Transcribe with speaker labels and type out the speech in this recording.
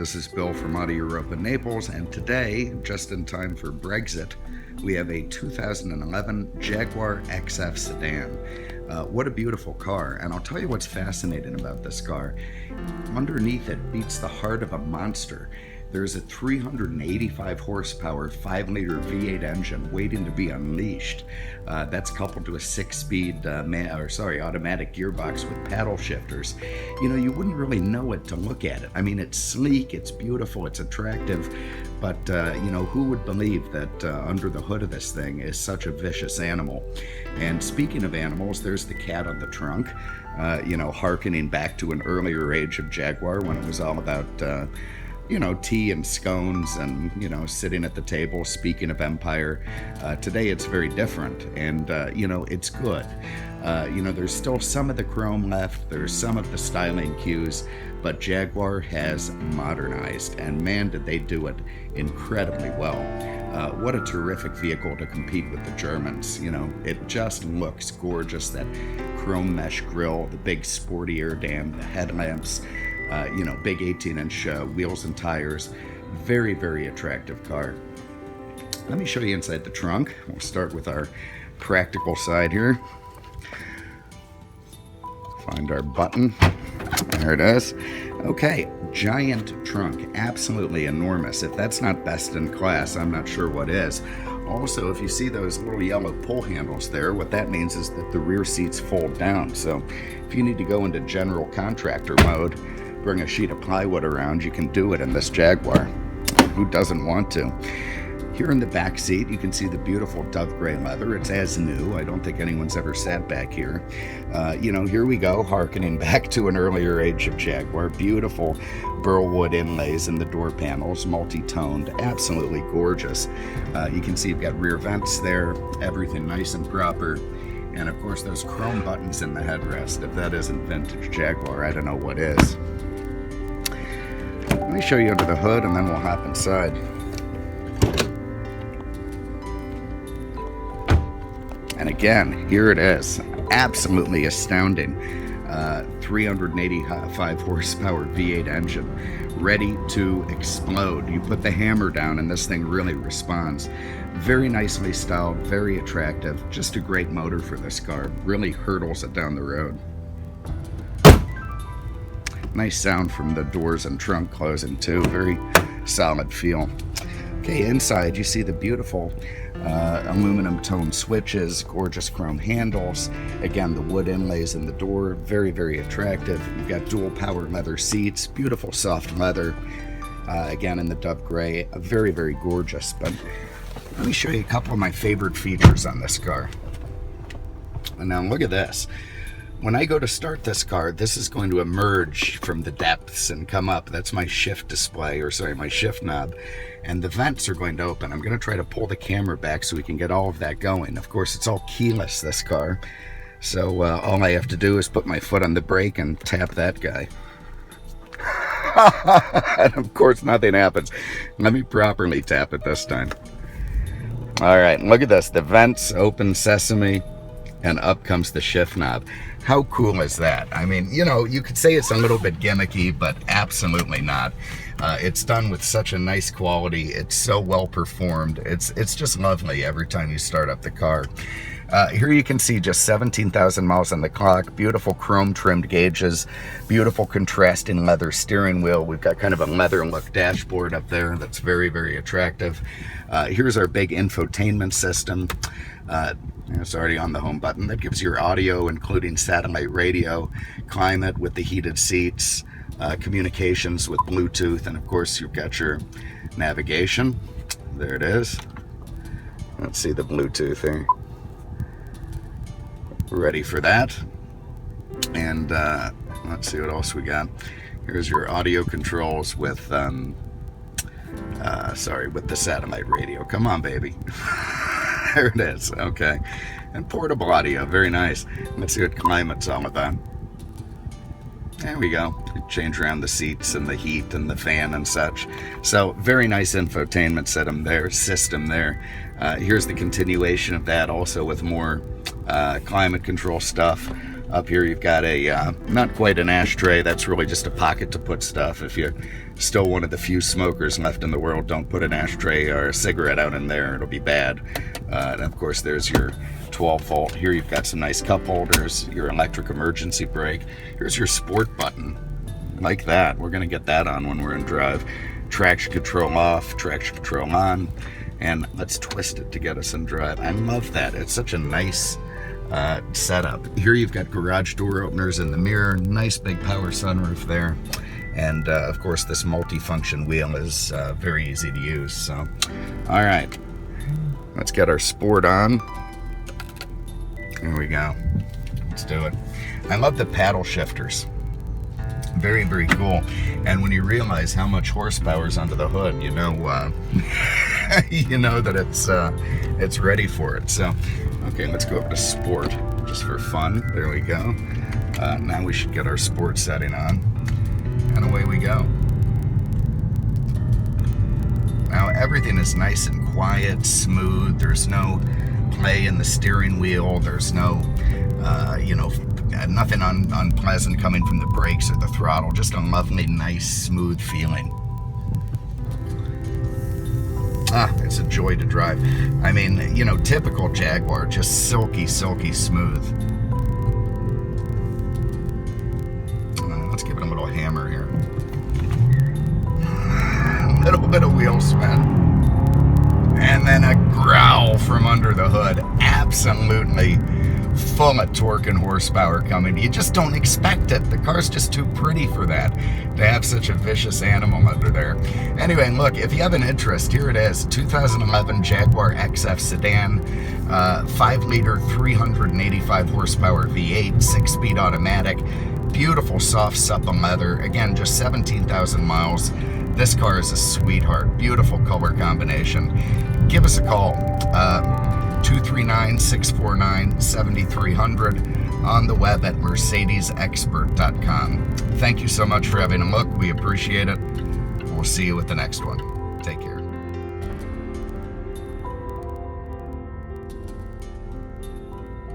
Speaker 1: This is Bill from Auto Europe in Naples, and today, just in time for Brexit, we have a 2011 Jaguar XF sedan. What a beautiful car, and I'll tell you what's fascinating about this car. Underneath it beats the heart of a monster. There's a 385 horsepower 5-liter V8 engine waiting to be unleashed. That's coupled to a 6-speed automatic gearbox with paddle shifters. You know, you wouldn't really know it to look at it. I mean, it's sleek, it's beautiful, it's attractive, but you know, who would believe that under the hood of this thing is such a vicious animal? And speaking of animals, there's the cat on the trunk, you know, hearkening back to an earlier age of Jaguar when it was all about you know, tea and scones and, you know, sitting at the table, speaking of empire. Today it's very different, and, you know, it's good. You know, there's still some of the chrome left, there's some of the styling cues, but Jaguar has modernized, and man, did they do it incredibly well. What a terrific vehicle to compete with the Germans. You know, it just looks gorgeous. That chrome mesh grille, the big sporty air dam, the headlamps, you know, big 18-inch wheels and tires. Very, very attractive car. Let me show you inside the trunk. We'll start with our practical side here. Find our button. There it is. Okay, giant trunk, absolutely enormous. If that's not best in class, I'm not sure what is. Also, if you see those little yellow pull handles there, what that means is that the rear seats fold down. So if you need to go into general contractor mode, bring a sheet of plywood around, you can do it in this Jaguar. Who doesn't want to? Here in the back seat, you can see the beautiful dove gray leather. It's as new. I don't think anyone's ever sat back here. You know, here we go, hearkening back to an earlier age of Jaguar. Beautiful burlwood inlays in the door panels, multi-toned, absolutely gorgeous. You can see you've got rear vents there, everything nice and proper. And of course, those chrome buttons in the headrest. If that isn't vintage Jaguar, I don't know what is. Let me show you under the hood, and then we'll hop inside. And again, here it is. Absolutely astounding. 385 horsepower V8 engine, ready to explode. You put the hammer down and this thing really responds. Very nicely styled, very attractive. Just a great motor for this car. Really hurdles it down the road. Nice sound from the doors and trunk closing too. Very solid feel. Okay, inside you see the beautiful aluminum tone switches, gorgeous chrome handles. Again, the wood inlays in the door, very, very attractive. You've got dual power leather seats, beautiful soft leather. Again, in the dove gray, very, very gorgeous. But let me show you a couple of my favorite features on this car. And now look at this. When I go to start this car, this is going to emerge from the depths and come up. That's my shift display, or sorry, my shift knob. And the vents are going to open. I'm going to try to pull the camera back so we can get all of that going. Of course, it's all keyless, this car. So all I have to do is put my foot on the brake and tap that guy. And of course, nothing happens. Let me properly tap it this time. All right, look at this. The vents open, sesame, and up comes the shift knob. How cool is that? I mean, you know, you could say it's a little bit gimmicky, but absolutely not. It's done with such a nice quality. It's so well performed. It's just lovely every time you start up the car. Here you can see just 17,000 miles on the clock, beautiful chrome trimmed gauges, beautiful contrasting leather steering wheel. We've got kind of a leather look dashboard up there that's very, very attractive. Here's our big infotainment system. It's already on the home button. That gives your audio, including satellite radio, climate with the heated seats, communications with Bluetooth, and of course you've got your navigation. There it is. Let's see the Bluetooth here. Ready for that. And let's see what else we got. Here's your audio controls with with the satellite radio. Come on, baby. There it is. Okay. And portable audio. Very nice. Let's see what climate's all about. There we go. Change around the seats and the heat and the fan and such. So very nice infotainment system there. Here's the continuation of that, also with more climate control stuff. Up here you've got a, not quite an ashtray, that's really just a pocket to put stuff if you Still one of the few smokers left in the world. Don't put an ashtray or a cigarette out in there, it'll be bad. And of course there's your 12-volt. Here you've got some nice cup holders, your electric emergency brake. Here's your sport button, like that. We're gonna get that on when we're in drive. Traction control off, traction control on, and let's twist it to get us in drive. I love that. It's such a nice setup. Here you've got garage door openers in the mirror, nice big power sunroof there. And of course this multi-function wheel is very easy to use. So, all right, let's get our sport on. There we go. Let's do it. I love the paddle shifters. Very, very cool. And when you realize how much horsepower is under the hood, you know, you know that it's ready for it. So, okay, let's go over to sport just for fun. There we go. Now we should get our sport setting on, and away we go. Now everything is nice and quiet, smooth. There's no play in the steering wheel. There's no, you know, nothing unpleasant coming from the brakes or the throttle. Just a lovely, nice, smooth feeling. It's a joy to drive. I mean, you know, typical Jaguar, just silky, silky smooth. Let's give it a little hammer here. A little bit of wheel spin. And then a growl from under the hood. Absolutely full of torque and horsepower coming. You just don't expect it. The car's just too pretty for that, to have such a vicious animal under there. Anyway, look, if you have an interest, here it is. 2011 Jaguar XF Sedan, 5-liter, 385 horsepower V8, 6-speed automatic. Beautiful, soft, supple leather. Again, just 17,000 miles. This car is a sweetheart. Beautiful color combination. Give us a call. 239-649-7300, on the web at mercedesexpert.com. Thank you so much for having a look. We appreciate it. We'll see you with the next one.